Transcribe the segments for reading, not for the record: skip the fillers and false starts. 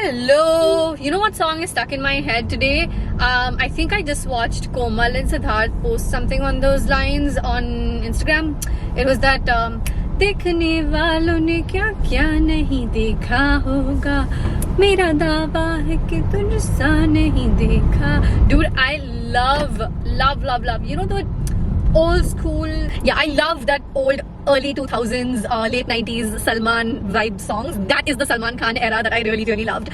Hello! You know what song is stuck in my head today? I think I just watched Komal and Siddharth post something on those lines on Instagram. It was that देखने वालों ने क्या क्या नहीं देखा होगा मेरा दावा है कि तुझसा नहीं देखा. Dude, I love. You know the old school, yeah, I love that old early 2000s, late 90s Salman vibe songs. That is the Salman Khan era that I really loved.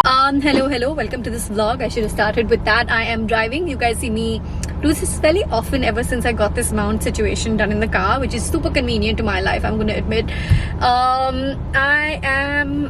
Hello, welcome to this vlog. I should have started with that. I am driving. You guys see me do this fairly often ever since I got this mount situation done in the car, which is super convenient to my life, I'm gonna admit. I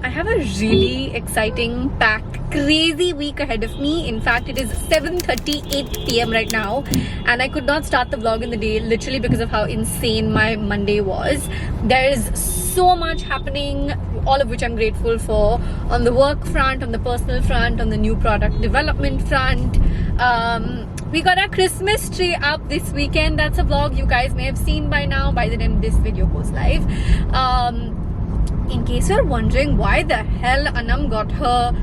have a really exciting, packed, crazy week ahead of me. In fact, it is 7:38 p.m. right now, and I could not start the vlog in the day literally because of how insane my Monday was. There is so much happening, all of which I'm grateful for, on the work front, on the personal front, on the new product development front. We got our Christmas tree up this weekend. That's a vlog you guys may have seen by now, by the time this video goes live. In case you're wondering why the hell Anam got her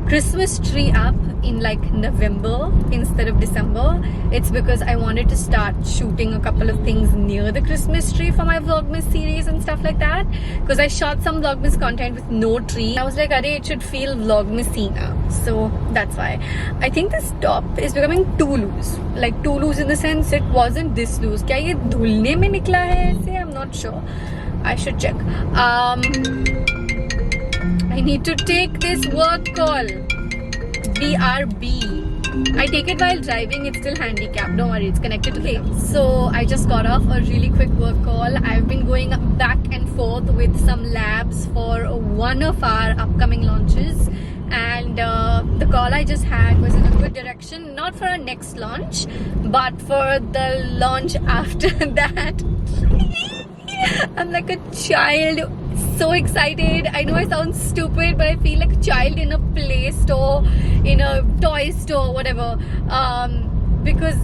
Christmas tree up in like November instead of December, it's because I wanted to start shooting a couple of things near the Christmas tree for my Vlogmas series and stuff like that, because I shot some Vlogmas content with no tree. I was like, arey, it should feel Vlogmasy now, so that's why. I think this top is becoming too loose, like too loose in the sense it wasn't this loose. Kya ye dhulne mein nikla hai aise? I'm not sure. I should check. I need to take this work call. BRB. I take it while driving. It's still handicapped. Don't worry, it's connected to the. So I just got off a really quick work call. I've been going back and forth with some labs for one of our upcoming launches, and the call I just had was in a good direction. Not for our next launch, but for the launch after that. I'm like a child, so excited. I know I sound stupid, but I feel like a child in a play store, in a toy store, whatever, because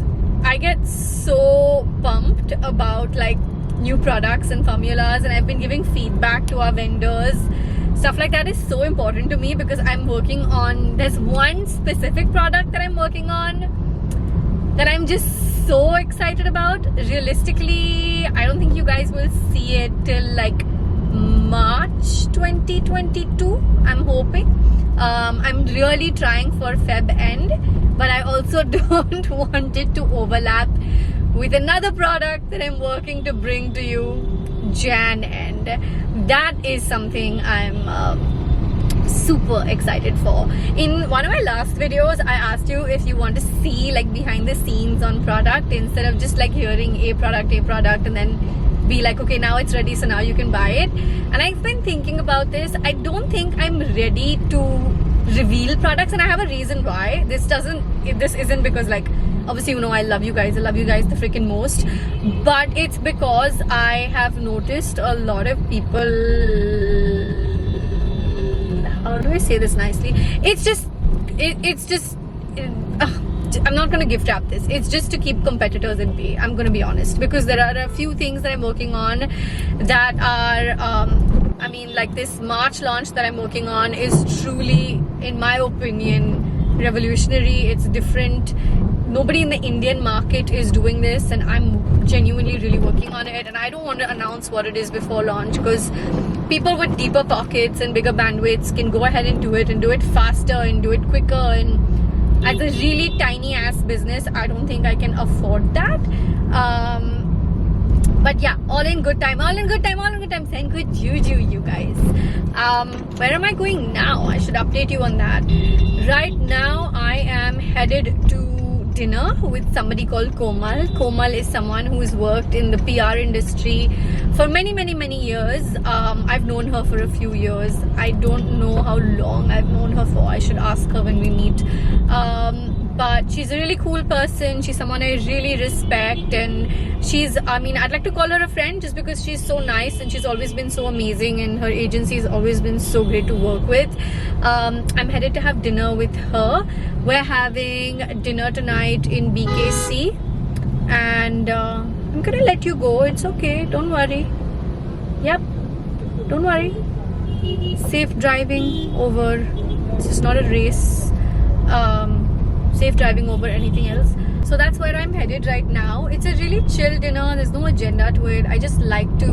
I get so pumped about like new products and formulas, and I've been giving feedback to our vendors. Stuff like that is so important to me because I'm working on, there's one specific product that I'm working on that I'm just so excited about. Realistically, I don't think you guys will see it till like March 2022, I'm hoping. I'm really trying for Feb end, but I also don't want it to overlap with another product that I'm working to bring to you Jan end. That is something I'm super excited for. In one of my last videos, I asked you if you want to see like behind the scenes on product instead of just like hearing a product and then be like, okay, now it's ready, so now you can buy it. And I've been thinking about this. I don't think I'm ready to reveal products, and I have a reason why. This isn't because like, obviously, you know, I love you guys the freaking most, but it's because I have noticed a lot of people, how do I say this nicely? I'm not going to gift wrap this. It's just to keep competitors at bay. I'm going to be honest, because there are a few things that I'm working on that are, I mean, like this March launch that I'm working on is truly, in my opinion, revolutionary. It's different. Nobody in the Indian market is doing this, and I'm genuinely really working on it. And I don't want to announce what it is before launch, because people with deeper pockets and bigger bandwidths can go ahead and do it faster and do it quicker. And as a really tiny ass business, I don't think I can afford that. But yeah, all in good time. Send good juju, you guys. Where am I going now? I should update you on that. Right now, I am headed to dinner with somebody called Komal. Komal is someone who's worked in the PR industry for many years. I've known her for a few years. I don't know how long I've known her for. I should ask her when we meet. But she's a really cool person. She's someone I really respect, and I'd like to call her a friend just because she's so nice and she's always been so amazing, and her agency has always been so great to work with. I'm headed to have dinner with her. We're having dinner tonight in BKC, and I'm gonna let you go. It's okay, don't worry. Yep, don't worry. Safe driving over It's just not a race. Safe driving over anything else. So that's where I'm headed right now. It's a really chill dinner. There's no agenda to it. I just like to,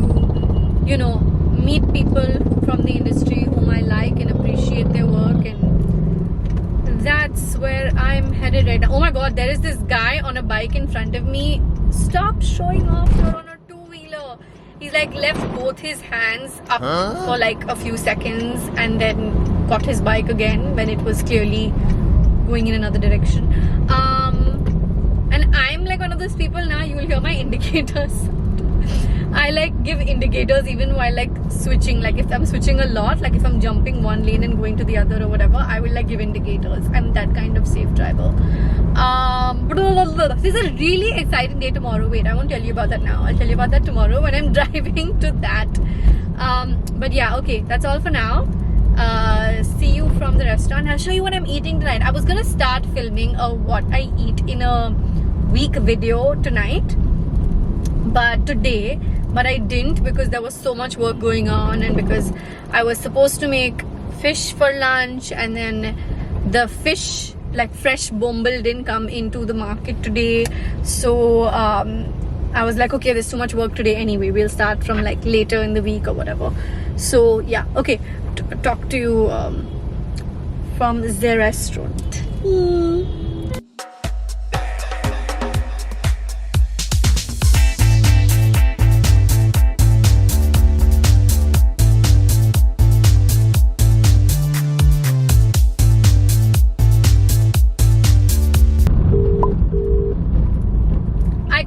you know, meet people from the industry whom I like and appreciate their work, and that's where I'm headed right now. Oh my god, there is this guy on a bike in front of me. Stop showing off, you're on a two-wheeler. He's like left both his hands up for like a few seconds and then got his bike again when it was clearly going in another direction. And I'm like one of those people now, you will hear my indicators. I like give indicators even while like switching. Like if I'm switching a lot, like if I'm jumping one lane and going to the other or whatever, I will like give indicators. I'm that kind of safe driver. This is a really exciting day tomorrow. Wait, I won't tell you about that now. I'll tell you about that tomorrow when I'm driving to that. But yeah, okay, that's all for now. See you from the restaurant. I'll show you what I'm eating tonight. I was gonna start filming what I eat in a week video tonight, but I didn't because there was so much work going on, and because I was supposed to make fish for lunch, and then the fish, like fresh bombil, didn't come into the market today. So I was like, okay, there's too much work today anyway, we'll start from like later in the week or whatever. So yeah, okay, talk to you from the restaurant.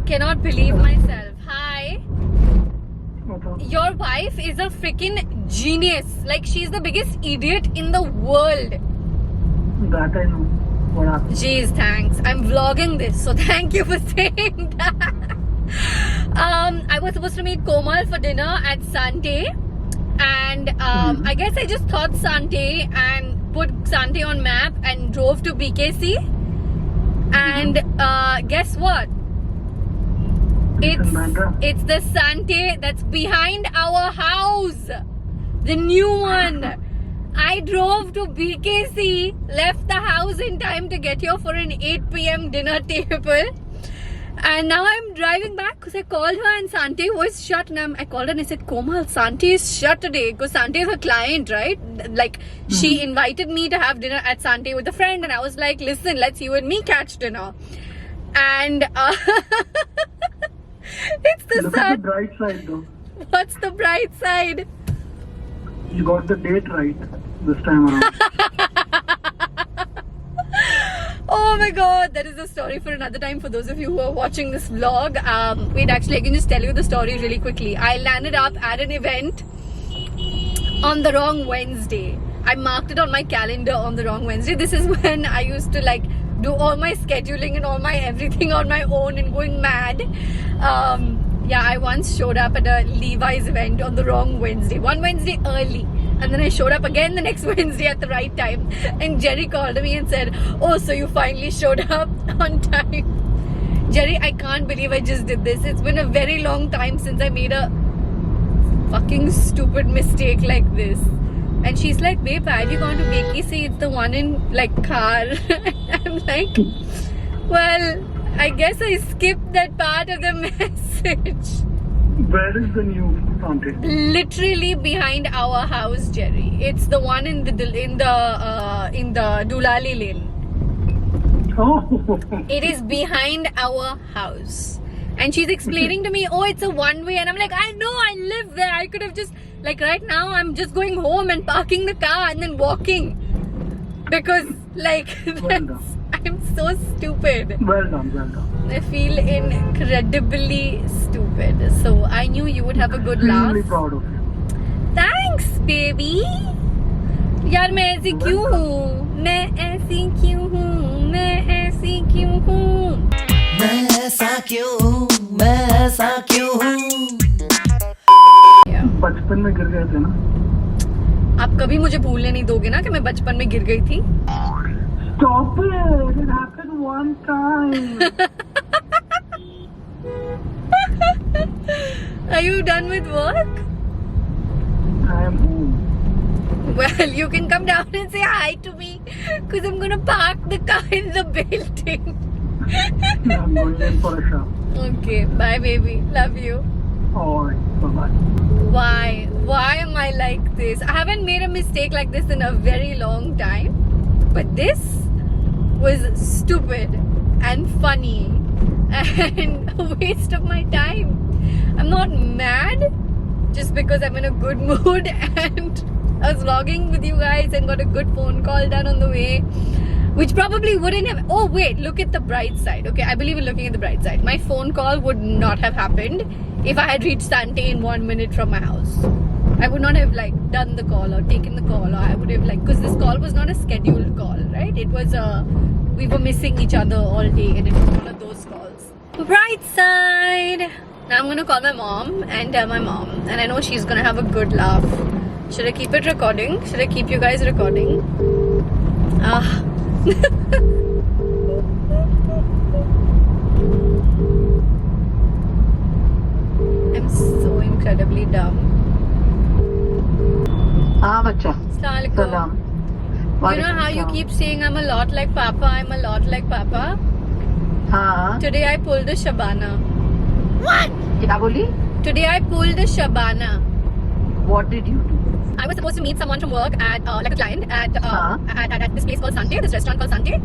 Cannot believe myself. Hi. Your wife is a freaking genius. Like, she's the biggest idiot in the world. That I know. What happened? Jeez, thanks. I'm vlogging this, so thank you for saying that. I was supposed to meet Komal for dinner at Sante, and I guess I just thought Sante and put Sante on map and drove to BKC. And guess what? It's the Sante that's behind our house, the new one. I drove to BKC, left the house in time to get here for an 8 p.m. dinner table, and now I'm driving back because I called her and Sante was shut. And I called her and I said, Komal, Sante is shut today because Sante is a client, right? Like she invited me to have dinner at Sante with a friend, and I was like, listen, let's you and me catch dinner. And it's the Look at the bright side though. What's the bright side? You got the date right this time around. Oh my god, that is a story for another time for those of you who are watching this vlog. Wait, actually I can just tell you the story really quickly. I landed up at an event on the wrong Wednesday. I marked it on my calendar on the wrong Wednesday. This is when I used to like do all my scheduling and all my everything on my own and going mad. Yeah, I once showed up at a Levi's event on the wrong Wednesday. One Wednesday early. And then I showed up again the next Wednesday at the right time. And Jerry called me and said, oh, so you finally showed up on time. Jerry, I can't believe I just did this. It's been a very long time since I made a fucking stupid mistake like this. And she's like, babe, why have you gone to BKC? It's the one in like car. I'm like, well, I guess I skipped that part of the message. Where is the new Sante? Literally behind our house, Jerry. It's the one in the Dulali lane. Oh. It is behind our house. And she's explaining to me, oh, it's a one-way. And I'm like, I know, I live there. I could have just, like right now, I'm just going home and parking the car and then walking. Because, like, I'm so stupid. Well done, well done. I feel incredibly stupid. So I knew you would have a good laugh. I'm really proud of you. Thanks, baby. यार मैं ऐसी क्यों हूँ? मैं ऐसी क्यों हूँ? मैं ऐसी क्यों हूँ? मैं ऐसा क्यों हूँ? मैं ऐसा क्यों हूँ? बचपन में गिर गए थे ना? आप कभी मुझे भूलने नहीं दोगे ना कि मैं बचपन में गिर गई थी? Stop it! It happened one time. Are you done with work? I am home. Well, you can come down and say hi to me because I'm gonna park the car in the building. I'm going in for a shop. Okay, bye baby. Love you. Alright, bye-bye. Why? Why am I like this? I haven't made a mistake like this in a very long time. But this was stupid and funny and a waste of my time. I'm not mad just because I'm in a good mood and I was vlogging with you guys and got a good phone call done on the way, which probably wouldn't have. Oh wait, look at the bright side. Okay, I believe in looking at the bright side. My phone call would not have happened if I had reached Sante in 1 minute from my house. I would not have like done the call or taken the call, or I would have like, because this call was not a scheduled call, right? It was we were missing each other all day and it was one of those calls. Bright side. Now I'm gonna call my mom and tell my mom, and I know she's gonna have a good laugh. Should I keep it recording? Should I keep you guys recording? I'm so incredibly dumb. हाँ बच्चा Assalamualaikum. सलाम You know how you keep saying I'm a lot like Papa, I'm a lot like Papa? हाँ Today I pulled a Shabana. क्या बोली Today I pulled a Shabana. What did you do? I was supposed to meet someone from work at like a client at this place called Sante, this restaurant called Sante.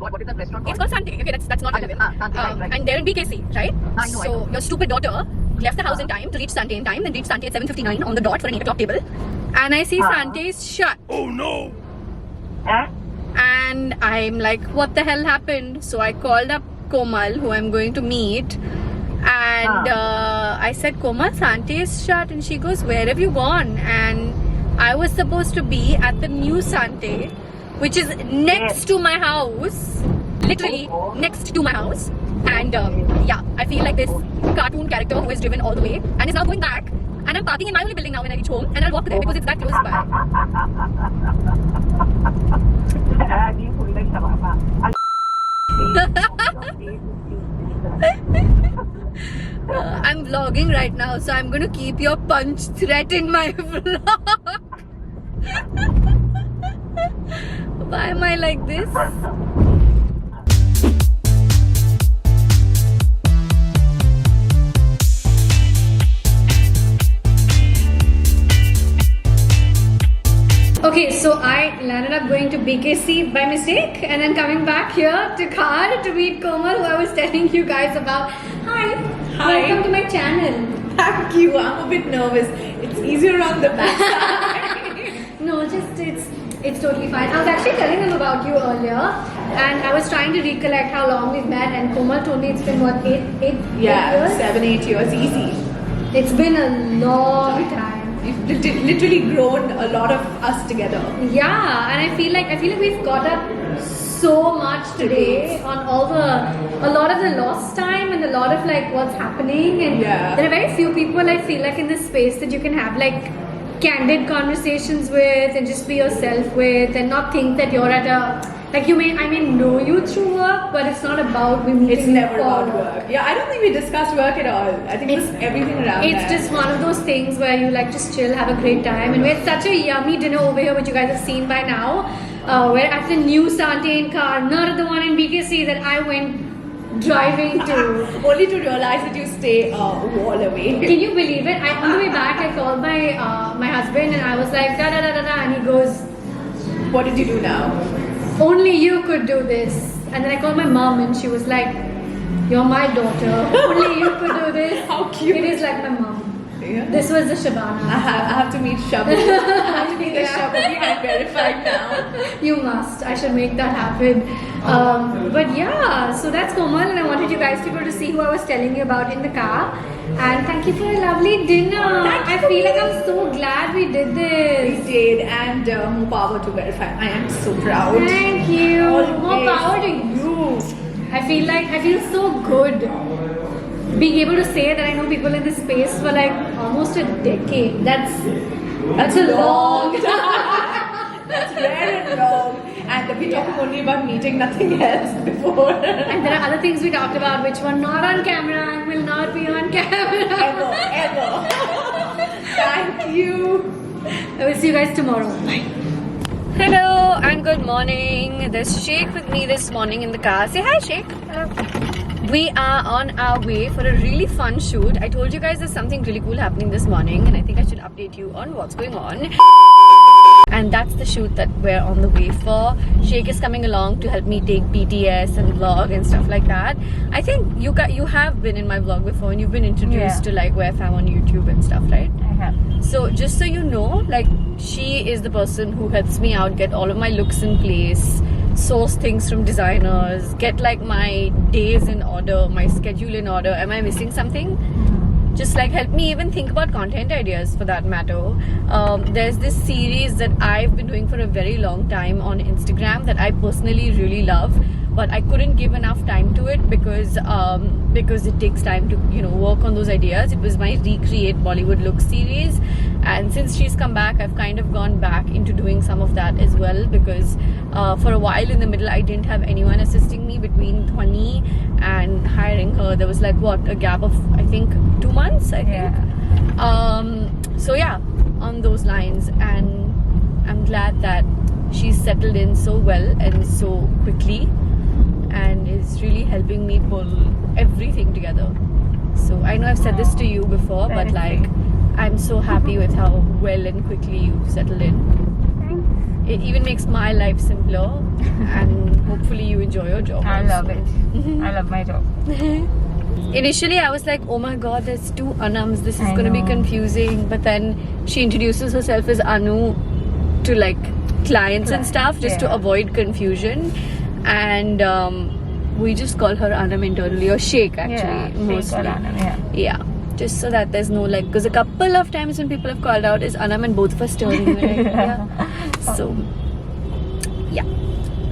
What is the restaurant It's called Sante. Okay, that's not relevant. Sante, right. And they're in BKC, right? I know, I So know. your stupid daughter left the house in time to reach Sante in time, and reached Sante at 7:59 on the dot for an 8 o'clock table. And I see Sante is shut. Eh? And I'm like, what the hell happened? So I called up Komal, who I'm going to meet, and I said, Komal, Sante is shut. And she goes, where have you gone? And I was supposed to be at the new Sante, which is next to my house, literally next to my house. And yeah, I feel like this cartoon character who is driven all the way and is now going back. And I'm parking in my only building now when I reach home, and I'll walk there because it's that close by. You pulled a shabana. I'm vlogging right now, so I'm gonna keep your punch threat in my vlog. Why am I like this? Okay, so I landed up going to BKC by mistake and then coming back here to Car to meet Komal, who I was telling you guys about. Hi. Welcome to my channel. Thank you. I'm a bit nervous. It's easier on the back. No, just it's totally fine. I was actually telling them about you earlier, and I was trying to recollect how long we've met, and Komal told me it's been what, eight Yeah, years? 7-8 years, easy. It's been a long time. We've literally grown a lot of us together. Yeah, and I feel like we've got up so much today on a lot of the lost time and a lot of like what's happening, and Yeah. there are very few people I feel like in this space that you can have like candid conversations with and just be yourself with and not think that you're at a like I may know you through work, but it's not about we meeting It's never for about work. Yeah, I don't think we discussed work at all. I think it's everything around It's that. just one of those things where you like just chill, have a great time, and we had such a yummy dinner over here, which you guys have seen by now. We're at the new Sante in Car, not the one in BKC that I went driving to. Only to realize that you stay a wall away. Can you believe it? On the way back, I called my husband and I was like da da da da da, and he goes, What did you do now? only you could do this. And then I called my mom and she was like, you're my daughter. Only you could do this. How cute. It is like my mom. Yeah. This was the Shabana. I have to meet Shabu. I have to meet the Yeah. Shabu. I'm verified now. You must. I should make that happen. But yeah, so that's Komal, and I wanted you guys to go to see who I was telling you about in the car. And thank you for a lovely dinner. I feel like I'm so glad we did We this. did, and more power to verify. I am so proud. Thank you. Always. More power to you. I feel so good being able to say that I know people in this space for like almost a decade. That's a long time. That's rare and long. And we're talking only about meeting, nothing else before. And there are other things we talked about which were not on camera and will not be on camera. Ever. Thank you. I will see you guys tomorrow. Bye. Hello and good morning. There's Sheikh with me this morning in the car. Say hi, Sheikh. Hello. We are on our way for a really fun shoot. I told you guys there's something really cool happening this morning, and I think I should update you on what's going on. And that's the shoot that we're on the way for. Sheikh is coming along to help me take BTS and vlog and stuff like that. I think you have been in my vlog before, and you've been introduced to like where I'm on YouTube and stuff, right? I have. So just so you know, like she is the person who helps me out get all of my looks in place, source things from designers, get like my days in order, my schedule in order. Am I missing something? Just like help me even think about content ideas for that matter. There's this series that I've been doing for a very long time on Instagram that I personally really love, but I couldn't give enough time to it because it takes time to work on those ideas. It was my Recreate Bollywood Look series, and since she's come back, I've kind of gone back into doing some of that as well, because for a while in the middle I didn't have anyone assisting me. Between Dhwani and hiring her, there was like a gap of I think 2 months, I think. So yeah, on those lines, and I'm glad that she's settled in so well and so quickly and is really helping me pull everything together. So I know I've said this to you before, but like I'm so happy with how well and quickly you've settled in. It even makes my life simpler, and hopefully you enjoy your job. I also. love it. I love my job. Initially I was like, oh my god, there's 2 Anams, this is I going to be know. confusing, but then she introduces herself as Anu to like clients and stuff just to avoid confusion, and we just call her Anam internally, or Sheikh actually, mostly. Yeah, just so that there's no like, because a couple of times when people have called out is Anam and both of us turning so yeah,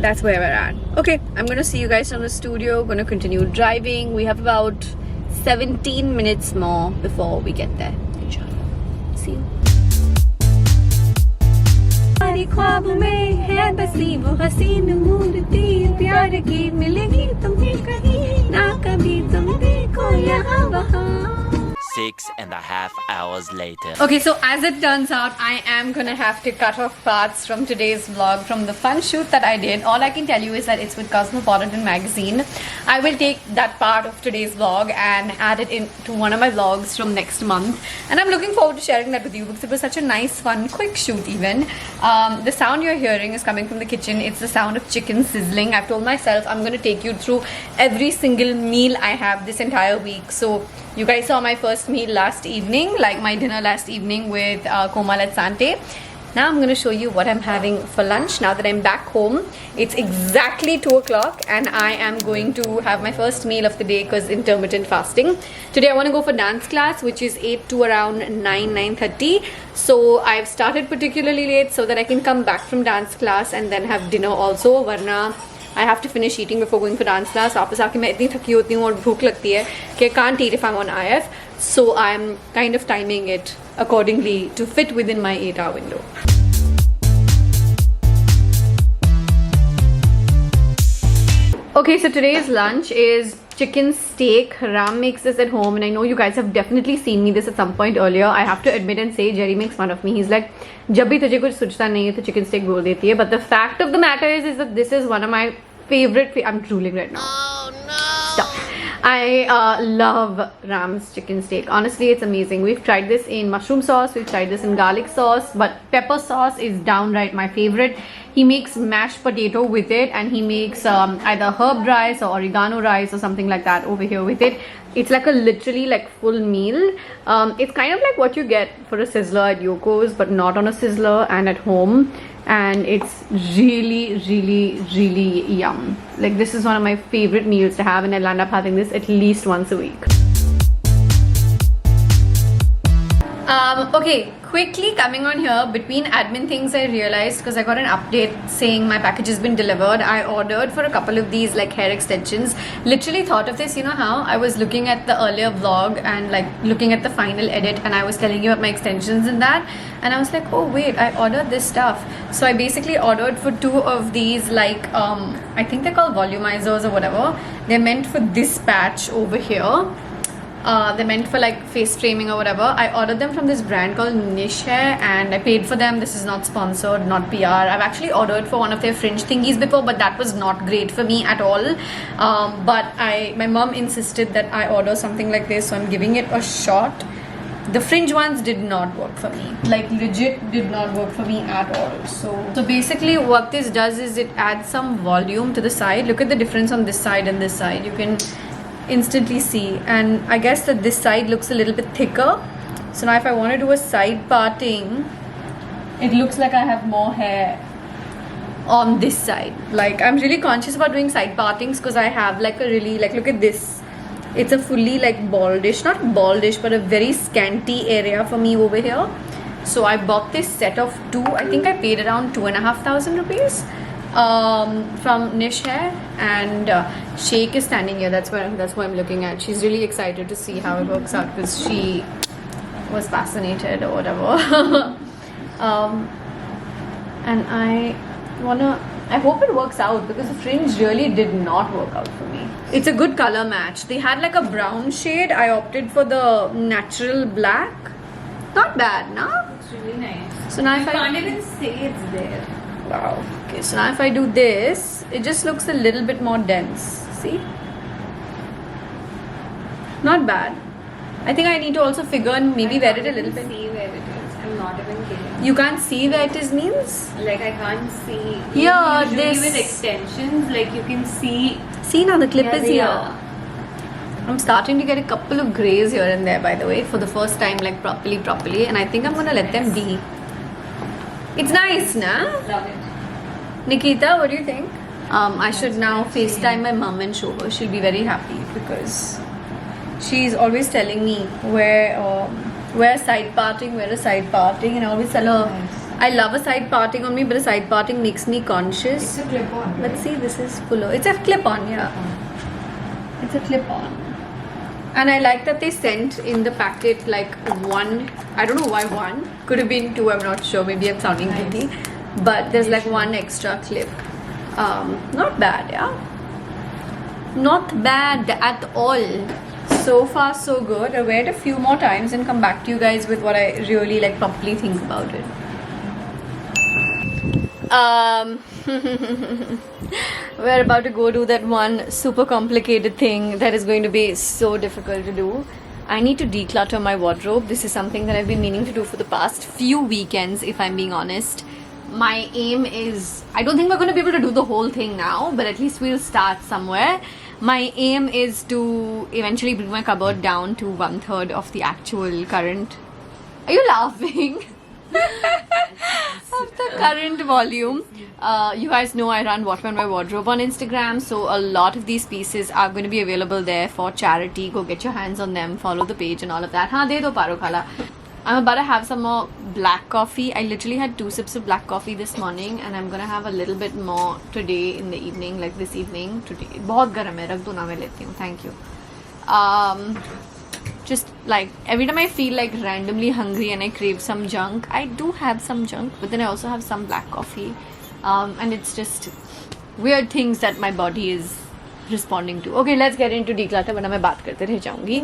that's where we're at. Okay, I'm gonna see you guys from the studio. Gonna continue driving. We have about 17 minutes more before we get there, inshallah. See you. ख्वाब में है बसी वो हसीन मूर्ति, प्यार की मिलेगी तुम्हें कहीं ना कभी, तुम देखो यहाँ वहाँ. 6.5 hours later. Okay, so as it turns out, I am gonna have to cut off parts from today's vlog from the fun shoot that I did. All I can tell you is that it's with Cosmopolitan magazine. I will take that part of today's vlog and add it into one of my vlogs from next month, and I'm looking forward to sharing that with you because it was such a nice, fun, quick shoot even. The sound you're hearing is coming from the kitchen. It's the sound of chicken sizzling. I've told myself I'm gonna take you through every single meal I have this entire week. So you guys saw my first meal last evening, like my dinner last evening with Komal at Sante. Now I'm going to show you what I'm having for lunch now that I'm back home. It's exactly 2 o'clock and I am going to have my first meal of the day because intermittent fasting. Today I want to go for dance class, which is 8 to around 9:30. So I've started particularly late so that I can come back from dance class and then have dinner also. Varna I have to finish eating before going for dance class. वापस आके मैं इतनी थकी होती हूँ और भूख लगती है कि I can't eat if I'm on IF. So I'm kind of timing it accordingly to fit within my 8-hour window. Okay, so today's lunch is chicken steak. Ram makes this at home, and I know you guys have definitely seen me this at some point earlier. I have to admit and say, Jerry makes fun of me. He's like, जब भी तुझे कुछ सूझता नहीं है तो chicken steak बोल देती है. But the fact of the matter is that this is one of my favorite. I'm drooling right now. Oh no! Stop. I love Ram's chicken steak. Honestly, it's amazing. We've tried this in mushroom sauce, we've tried this in garlic sauce, but pepper sauce is downright my favorite. He makes mashed potato with it, and he makes either herb rice or oregano rice or something like that over here with it. It's like a literally like full meal. It's kind of like what you get for a sizzler at Yoko's, but not on a sizzler and at home. And it's really, really, really yum. Like, this is one of my favorite meals to have, and I'll end up having this at least once a week. Okay, quickly coming on here, between admin things I realized, because I got an update saying my package has been delivered. I ordered for a couple of these like hair extensions. Literally thought of this, you know how I was looking at the earlier vlog and like looking at the final edit, and I was telling you about my extensions and that, and I was like, oh wait, I ordered this stuff. So I basically ordered for 2 of these, like I think they're called volumizers or whatever. They're meant for this patch over here. They're meant for like face framing or whatever. I ordered them from this brand called Niche Hair and I paid for them. This is not sponsored, not PR. I've actually ordered for one of their fringe thingies before, but that was not great for me at all. But my mom insisted that I order something like this, so I'm giving it a shot. The fringe ones did not work for me. Like legit did not work for me at all. So basically what this does is it adds some volume to the side. Look at the difference on this side and this side. You can instantly see. And I guess that this side looks a little bit thicker. So now if I want to do a side parting, it looks like I have more hair on this side. Like I'm really conscious about doing side partings because I have like a really, like look at this. It's a fully like baldish, not baldish, but a very scanty area for me over here. So I bought this set of 2. I think I paid around 2,500 rupees from Niche Hair. And Sheikh is standing here. That's what I'm looking at. She's really excited to see how it works out because she was fascinated or whatever. And I hope it works out because the fringe really did not work out for me. It's a good color match. They had like a brown shade. I opted for the natural black. Not bad, no? It's really nice. So now if You I can't even say it's there. wow. Okay, so now if I do this, it just looks a little bit more dense. See? Not bad. I think I need to also figure and maybe wear it a little bit. See where it is. I'm not even kidding. You can't see where it is means? Like I can't see. Yeah, Usually this- with extensions, like you can see. See now the clip Yeah, is they here. are. I'm starting to get a couple of grays here and there, by the way, for the first time, like properly, and I think I'm gonna let them be. It's nice, nah? Love it. Nikita, what do you think? I should now FaceTime my mum and show her. She'll be very happy because she's always telling me where a side parting, and I always tell her I love a side parting on me, but a side parting makes me conscious. It's a clip-on. Let's see, this is fuller. It's a clip-on, yeah. It's a clip-on. And I like that they sent in the packet like one. I don't know why one. Could have been 2, I'm not sure. Maybe I'm sounding guilty. But there's like one extra clip. Not bad, yeah. Not bad at all. So far, so good. I'll wear it a few more times and come back to you guys with what I really like properly think about it. We're about to go do that one super complicated thing that is going to be so difficult to do. I need to declutter my wardrobe. This is something that I've been meaning to do for the past few weekends, if I'm being honest. My aim is, I don't think we're going to be able to do the whole thing now, but at least we'll start somewhere. My aim is to eventually bring my cupboard down to 1/3 of the actual current. Are you laughing? Of the current volume. You guys know I run What Went My Wardrobe on Instagram, so a lot of these pieces are going to be available there for charity. Go get your hands on them, follow the page and all of that. De do paro khala. I'm about to have some more black coffee. I literally had 2 sips of black coffee this morning and I'm gonna have a little bit more today in the evening, like this evening. Today बहुत गर्म है, रख दो ना मैं लेती हूँ. Thank you. Just like every time I feel like randomly hungry and I crave some junk, I do have some junk, but then I also have some black coffee, and it's just weird things that my body is responding to. Okay, let's get into declutter, वरना मैं बात करते रह जाऊंगी.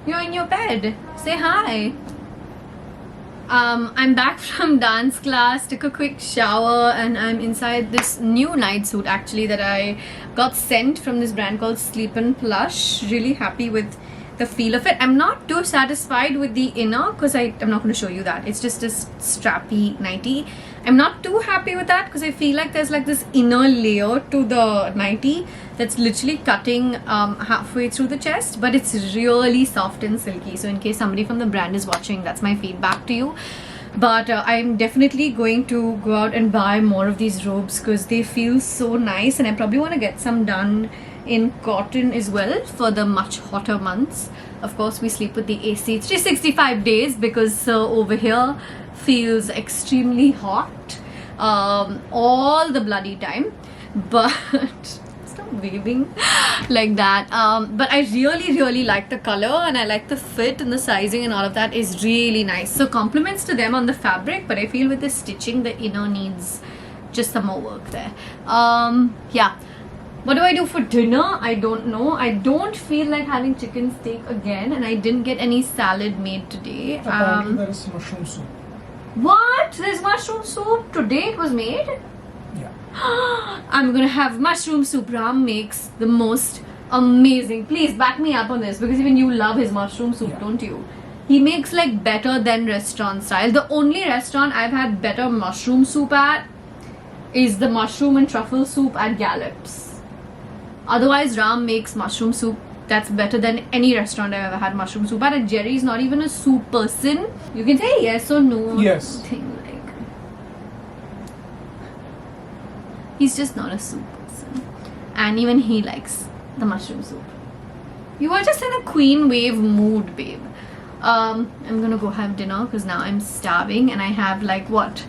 You're in your bed. Say hi. I'm back from dance class, took a quick shower, and I'm inside this new night suit actually that I got sent from this brand called Sleepin' Plush. Really happy with the feel of it. I'm not too satisfied with the inner because I'm not going to show you that. It's just a strappy nightie. I'm not too happy with that because I feel like there's like this inner layer to the nightie that's literally cutting halfway through the chest, but it's really soft and silky. So in case somebody from the brand is watching, that's my feedback to you. But I'm definitely going to go out and buy more of these robes because they feel so nice, and I probably want to get some done in cotton as well for the much hotter months. Of course, we sleep with the AC 365 days because over here feels extremely hot all the bloody time. But stop waving like that. But I really like the color, and I like the fit and the sizing and all of that is really nice. So compliments to them on the fabric, but I feel with the stitching, the inner needs just some more work there. Yeah. What do I do for dinner? I don't know. I don't feel like having chicken steak again, and I didn't get any salad made today. Apparently there is mushroom soup. What? There's mushroom soup? Today it was made? Yeah. I'm gonna have mushroom soup. Ram makes the most amazing. Please back me up on this, because even you love his mushroom soup, Yeah. don't you? He makes like better than restaurant style. The only restaurant I've had better mushroom soup at is the mushroom and truffle soup at Gallop's. Otherwise, Ram makes mushroom soup that's better than any restaurant I've ever had mushroom soup at. And Jerry's not even a soup person. You can say yes or no. Yes. Thing like, he's just not a soup person. And even he likes the mushroom soup. You are just in a queen wave mood, babe. I'm gonna go have dinner because now I'm starving, and I have like what?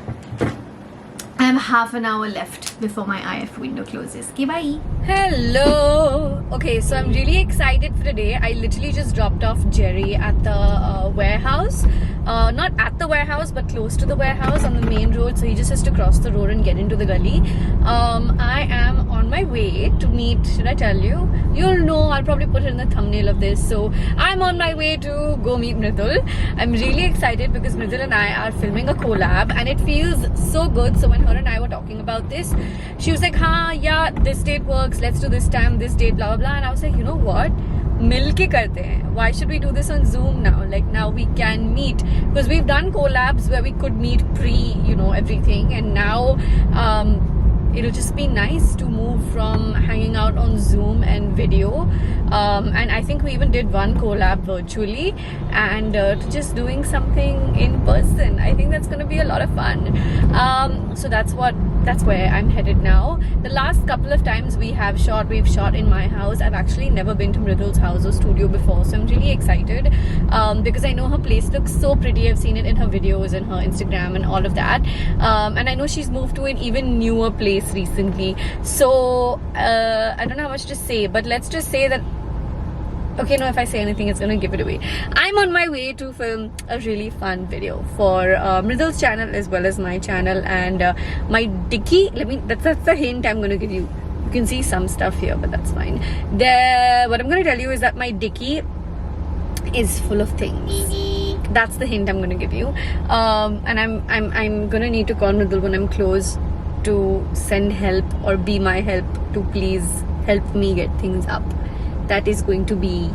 I have half an hour left before my IF window closes. Okay, bye. Hello. Okay, so I'm really excited for today. I literally just dropped off Jerry at the warehouse. Not at the warehouse, but close to the warehouse on the main road. So he just has to cross the road and get into the gully. I am on my way to meet, should I tell you? You'll know, I'll probably put it in the thumbnail of this. So I'm on my way to go meet Mridul. I'm really excited because Mridul and I are filming a collab, and it feels so good. So when her and I were talking about this, she was like, yeah, this date works, let's do this time, this date, blah, blah, blah. And I was like, you know what? Milke karte hain. Why should we do this on Zoom now? Like now we can meet, because we've done collabs where we could meet everything, and now it'll just be nice to move from hanging out on Zoom and video, and I think we even did one collab virtually, and to just doing something in person. I think that's gonna be a lot of fun. So that's where I'm headed now. The last couple of times we've shot in my house. I've actually never been to Mridul's house or studio before, so I'm really excited because I know her place looks so pretty. I've seen it in her videos and her Instagram and all of that, and I know she's moved to an even newer place recently. So I don't know how much to say, but let's just say that, okay, no, if I say anything, it's gonna give it away. I'm on my way to film a really fun video for Mridul's channel as well as my channel, and my dicky. That's the hint I'm gonna give you. You can see some stuff here, but that's fine. What I'm gonna tell you is that my dicky is full of things. That's the hint I'm gonna give you. And I'm gonna need to call Mridul when I'm close to send help or be my help to please help me get things up. That is going to be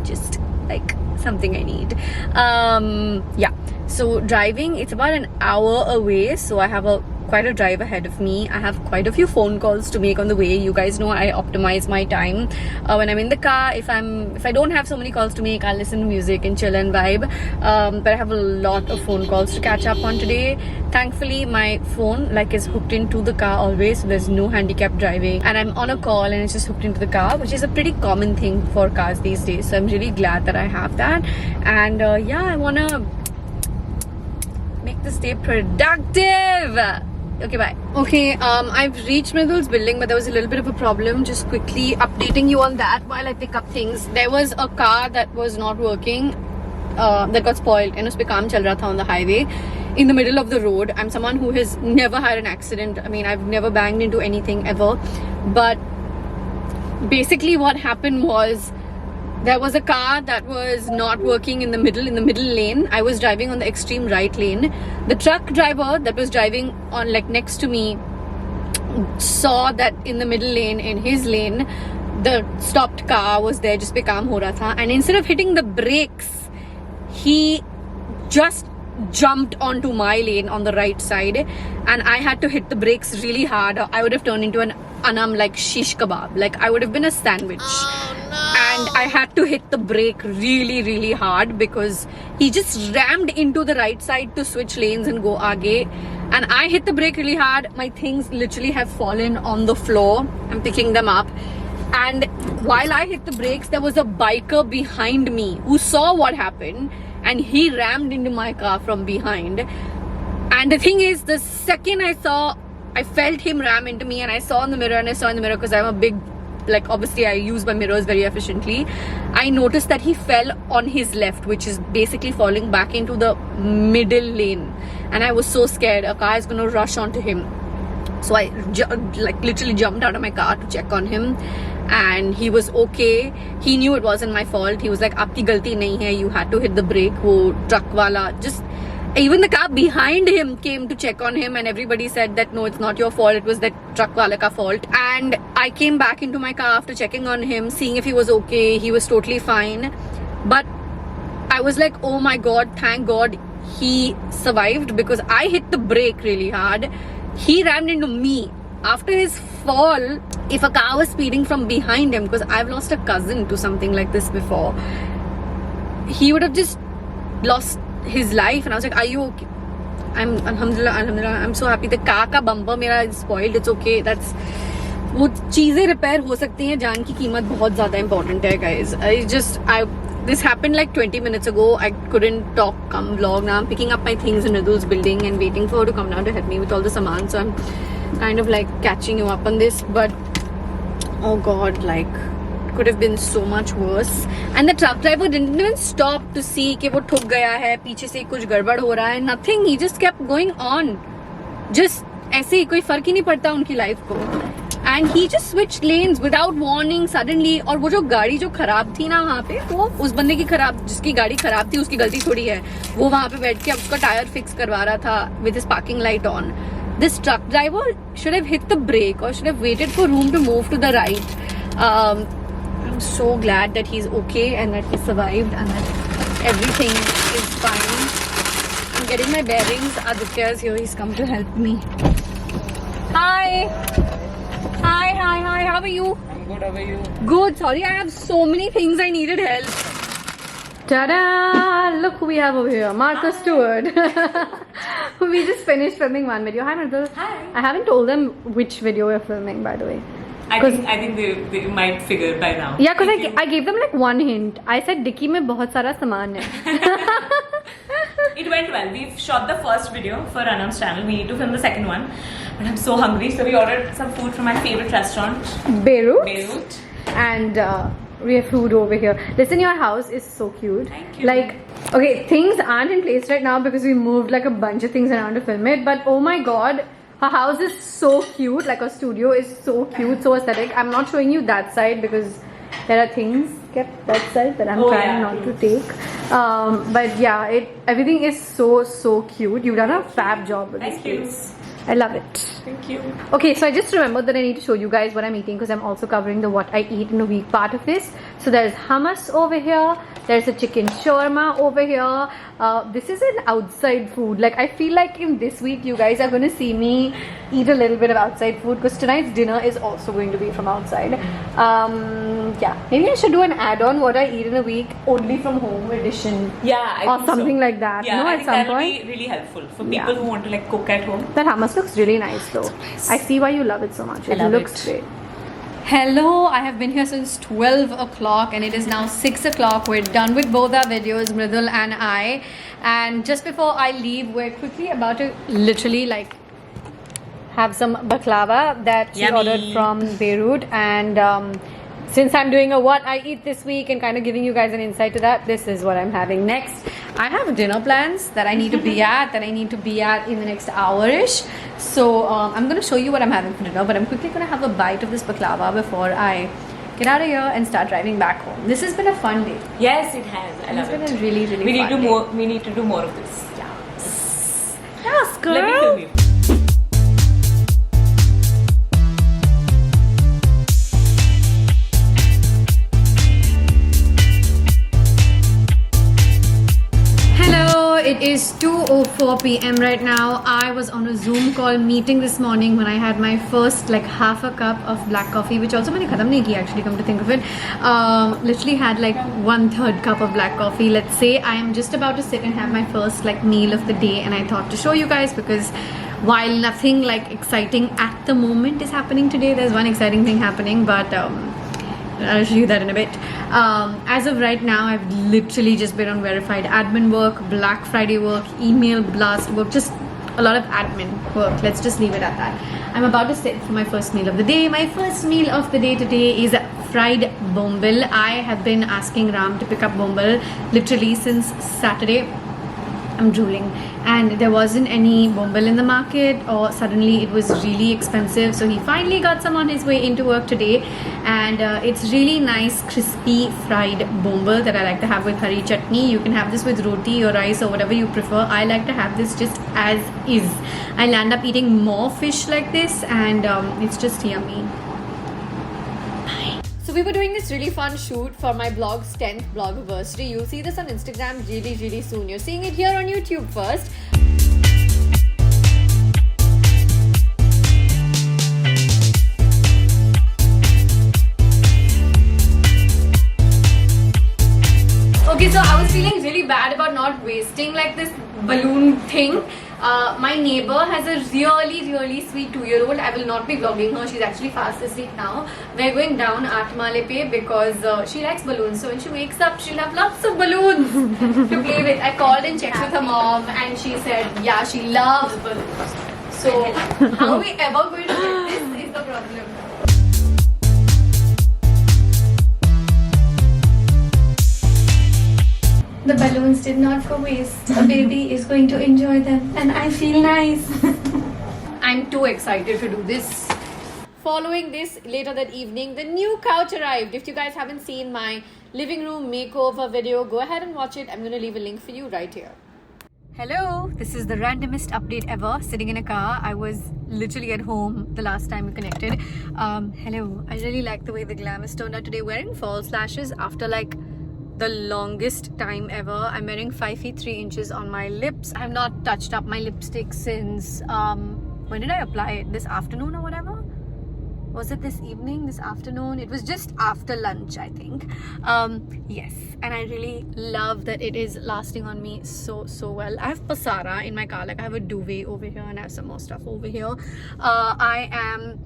just like something I need. Yeah, so driving, it's about an hour away, so I have quite a drive ahead of me. I have quite a few phone calls to make on the way. You guys know I optimize my time when I'm in the car. If I don't have so many calls to make, I'll listen to music and chill and vibe, but I have a lot of phone calls to catch up on today. Thankfully my phone is hooked into the car always, so there's no handicap driving, and I'm on a call and it's just hooked into the car, which is a pretty common thing for cars these days. So I'm really glad that I have that, and yeah, I wanna make this day productive. Okay, bye. Okay, I've reached Mridul's building, but there was a little bit of a problem. Just quickly updating you on that while I pick up things. There was a car that was not working, that got spoiled, and uspe kaam chal raha tha on the highway in the middle of the road. I'm someone who has never had an accident. I mean, I've never banged into anything ever, but basically what happened was, there was a car that was not working in the middle lane. I was driving on the extreme right lane. The truck driver that was driving on next to me saw that in the middle lane, in his lane, the stopped car was there, just pe kaam ho raha tha, and instead of hitting the brakes, he just jumped onto my lane on the right side, and I had to hit the brakes really hard. I would have turned into an anam shish kebab. I would have been a sandwich. Oh, no. And I had to hit the brake really, really hard because he just rammed into the right side to switch lanes and go aage. And I hit the brake really hard. My things literally have fallen on the floor. I'm picking them up. And while I hit the brakes, there was a biker behind me who saw what happened, and he rammed into my car from behind. And the thing is, the second I saw I felt him ram into me, and I saw in the mirror, because I'm a big, like, obviously I use my mirrors very efficiently. I noticed that he fell on his left, which is basically falling back into the middle lane, and I was so scared a car is going to rush onto him. So I like literally jumped out of my car to check on him, and he was okay. He knew it wasn't my fault. He was like, "Aapki galti nahi hai. You had to hit the brake." Wo truck wala just, even the car behind him came to check on him, and everybody said that no, it's not your fault. It was that truck wala ka fault. And I came back into my car after checking on him, seeing if he was okay. He was totally fine, but I was like, oh my God, thank God he survived, because I hit the brake really hard. He rammed into me. After his fall, if a car was speeding from behind him, because I've lost a cousin to something like this before, he would have just lost his life. And I was like, are you okay? I'm alhamdulillah, I'm so happy. The car ka bumper mera is spoiled. It's okay. That's, वो चीजें repair हो सकती हैं, जान की कीमत बहुत ज़्यादा important है guys. This happened like 20 minutes ago. I couldn't talk, come vlog. Now I'm picking up my things in Ridul's building and waiting for her to come down to help me with all the saman. So I'm kind of like catching you up on this. But oh God, like could have been so much worse. And the truck driver didn't even stop to see कि वो ठुक गया है, पीछे से कुछ गड़बड़ हो रहा है. Nothing. He just kept going on. Just ऐसे ही, कोई फर्क ही नहीं पड़ता उनकी लाइफ को. And he just switched lanes without warning suddenly. और वो जो गाड़ी जो खराब थी ना वहाँ पे, वो उस बंदे की खराब, जिसकी गाड़ी खराब थी उसकी गलती थोड़ी है. वो वहाँ पे बैठ के अब उसका टायर फिक्स करवा रहा था with his parking light on. This truck driver should have hit the brake or should have waited for room to move to the right. I'm so glad that he's okay and that he survived and that everything is fine. I'm getting my bearings. Aditya's here. He's come to help me. Hi. Hi. How are you? I'm good, how are you? Good. Sorry, I have so many things I needed help. Ta-da! Look who we have over here. Martha Stewart. We just finished filming one video. Hi, Mridul. Hi. I haven't told them which video we're filming, by the way. I think they might figure by now. Yeah, because I gave them like one hint. I said, Dicky mein bahut sara saman hai. It went well. We've shot the first video for Anam's channel. We need to film the second one. But I'm so hungry, so we ordered some food from my favorite restaurant, Beirut. And we have food over here. Listen, your house is so cute. Thank you. Like, okay, things aren't in place right now because we moved like a bunch of things around to film it. But oh my God, her house is so cute. Like, her studio is so cute, so aesthetic. I'm not showing you that side because there are things kept that side that I'm trying not to take. But yeah, everything is so cute. You've done a fab job with this place. I love it. Thank you. Okay, so I just remembered that I need to show you guys what I'm eating because I'm also covering the what I eat in a week part of this. So there's hummus over here. There's a chicken shawarma over here. This is an outside food. Like, I feel like in this week you guys are going to see me eat a little bit of outside food because tonight's dinner is also going to be from outside. Yeah, maybe I should do an add-on what I eat in a week only from home edition. Yeah, or something like that. Yeah, no, I at think some that point. will be really helpful for people who want to like cook at home. That hummus looks really nice though. I see why you love it so much. It love looks it. great. Hello, I have been here since 12 o'clock and it is now 6 o'clock. We're done with both our videos, Mridul and I. And just before I leave, we're quickly about to literally like have some baklava that she Yummy. ordered from Beirut. And since I'm doing a what I eat this week and kind of giving you guys an insight to that, this is what I'm having next. I have dinner plans that I need to be at, in the next hour-ish. So I'm going to show you what I'm having for dinner, but I'm quickly going to have a bite of this baklava before I get out of here and start driving back home. This has been a fun day. Yes, it has. I love It's been it. a really We fun need to day. we need to do more of this. Yes, girl. Let me film you. Hello, it is 2:04 p.m. right now. I was on a Zoom call meeting this morning when I had my first like half a cup of black coffee, which also मैंने खत्म नहीं किया actually, come to think of it. Literally had like 1/3 cup of black coffee. Let's say I am just about to sit and have my first like meal of the day, and I thought to show you guys because while nothing like exciting at the moment is happening today, there's one exciting thing happening, but I'll show you that in a bit. As of right now, I've literally just been on verified admin work, Black Friday work, email blast work, just a lot of admin work. Let's just leave it at that. I'm about to sit for my first meal of the day. My first meal of the day today is fried bombil. I have been asking Ram to pick up bombil literally since Saturday. I'm drooling, and there wasn't any bombil in the market, or suddenly it was really expensive, so he finally got some on his way into work today. And it's really nice crispy fried bombil that I like to have with curry chutney. You can have this with roti or rice or whatever you prefer. I like to have this just as is. I'll end up eating more fish like this, and it's just yummy. So we were doing this really fun shoot for my blog's 10th blog-iversary. You'll see this on Instagram really soon. You're seeing it here on YouTube first. Okay, so I was feeling really bad about not wasting like this balloon thing. My neighbor has a really sweet 2-year-old. I will not be vlogging her. She's actually fast asleep now. We're going down Atmale Pe because she likes balloons. So when she wakes up, she'll have lots of balloons to play with. I called and checked with her mom, and she said, yeah, she loves balloons. So how are we ever going to get this is the problem. The balloons did not go waste. A baby is going to enjoy them, and I feel nice. I'm too excited to do this. Following this, later that evening, the new couch arrived. If you guys haven't seen my living room makeover video, go ahead and watch it. I'm going to leave a link for you right here. Hello, this is the randomest update ever. Sitting in a car. I was literally at home the last time we connected. Hello, I really like the way the glam is turned out today. Wearing false lashes after like the longest time ever. I'm wearing 5 feet 3 inches on my lips. I have not touched up my lipstick since when did I apply it? This afternoon or whatever? Was it this evening, this afternoon? It was just after lunch, I think. Yes, and I really love that it is lasting on me so well. I have Pasara in my car. Like I have a duvet over here, and I have some more stuff over here. I am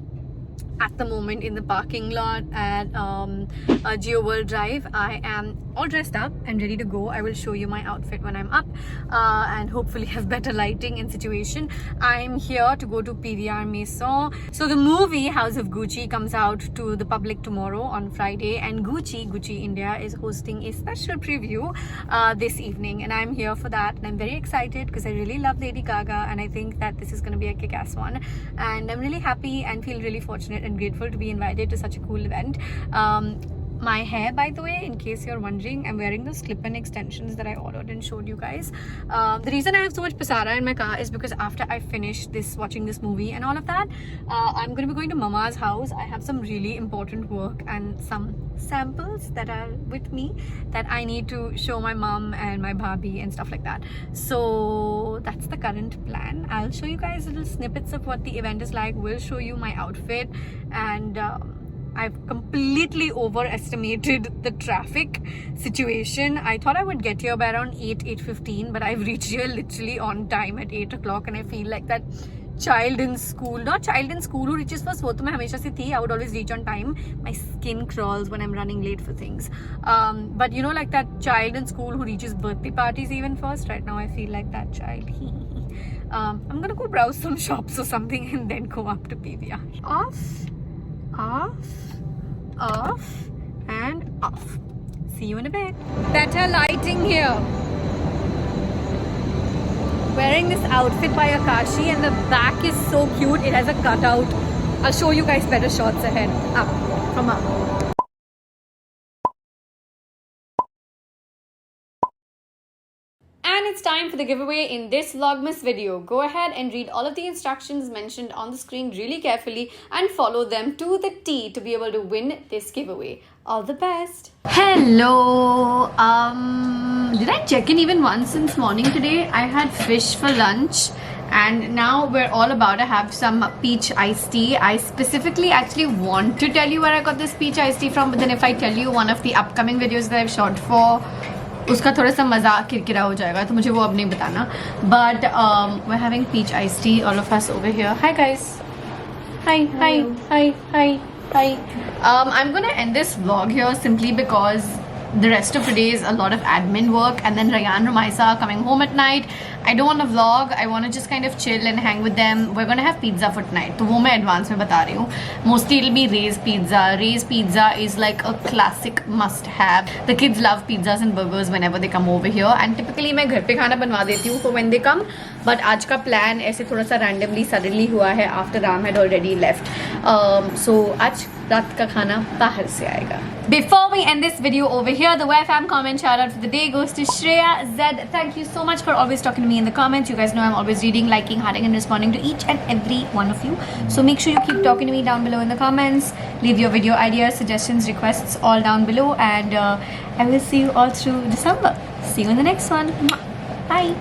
at the moment in the parking lot at Geo World Drive. I am all dressed up and ready to go. I will show you my outfit when I'm up and hopefully have better lighting and situation. I'm here to go to PVR Maison. So the movie House of Gucci comes out to the public tomorrow on Friday, and Gucci India is hosting a special preview this evening, and I'm here for that, and I'm very excited because I really love Lady Gaga, and I think that this is going to be a kick-ass one, and I'm really happy and feel really fortunate and grateful to be invited to such a cool event. My hair, by the way, in case you're wondering, I'm wearing those clip-in extensions that I ordered and showed you guys. The reason I have so much Pasara in my car is because after I finish watching this movie and all of that, I'm going to be going to Mama's house. I have some really important work and some samples that are with me that I need to show my mom and my bhabhi and stuff like that. So that's the current plan. I'll show you guys little snippets of what the event is like. We'll show you my outfit, and I've completely overestimated the traffic situation. I thought I would get here by around 8:15, but I've reached here literally on time at 8 o'clock, and I feel like that child in school, not child in school who reaches first. वो तो मैं हमेशा से थी. I would always reach on time. My skin crawls when I'm running late for things. But you know, like that child in school who reaches birthday parties even first. Right now I feel like that child. I'm gonna go browse some shops or something and then go up to PVR. Off and off. See you in a bit. Better lighting here. Wearing this outfit by Akashi, and the back is so cute. It has a cutout. I'll show you guys better shots ahead. From up. And it's time for the giveaway in this Vlogmas video. Go ahead and read all of the instructions mentioned on the screen really carefully and follow them to the T to be able to win this giveaway. All the best. Hello. Did I check in even once since morning today? I had fish for lunch, and now we're all about to have some peach iced tea. I specifically actually want to tell you where I got this peach iced tea from, but then if I tell you one of the upcoming videos that I've shot for, उसका थोड़ा सा मजाक किरकिरा हो जाएगा, तो मुझे वो अब नहीं बताना. But we're having peach iced tea, all of us over here. Hi guys. Hi. I'm gonna end this vlog here simply because the rest of today is a lot of admin work, and then Rayan Rumaisa are coming home at night. I don't want to vlog. I want to just kind of chill and hang with them. We're gonna have pizza for tonight. तो वो मैं advance में बता रही हूँ. Mostly it'll be Ray's pizza. Ray's pizza is like a classic must-have. The kids love pizzas and burgers whenever they come over here. And typically मैं घर पे खाना बनवा देती हूँ for when they come. But आज का plan ऐसे थोड़ा सा randomly suddenly हुआ है after Ram had already left. So आज रात का खाना बाहर से आएगा. Before we end this video over here, the YFM comment shout out for the day goes to Shreya Z. Thank you so much for always talking to me in the comments. You guys know I'm always reading, liking, hearting and responding to each and every one of you. So make sure you keep talking to me down below in the comments. Leave your video ideas, suggestions, requests all down below, and I will see you all through December. See you in the next one. Bye.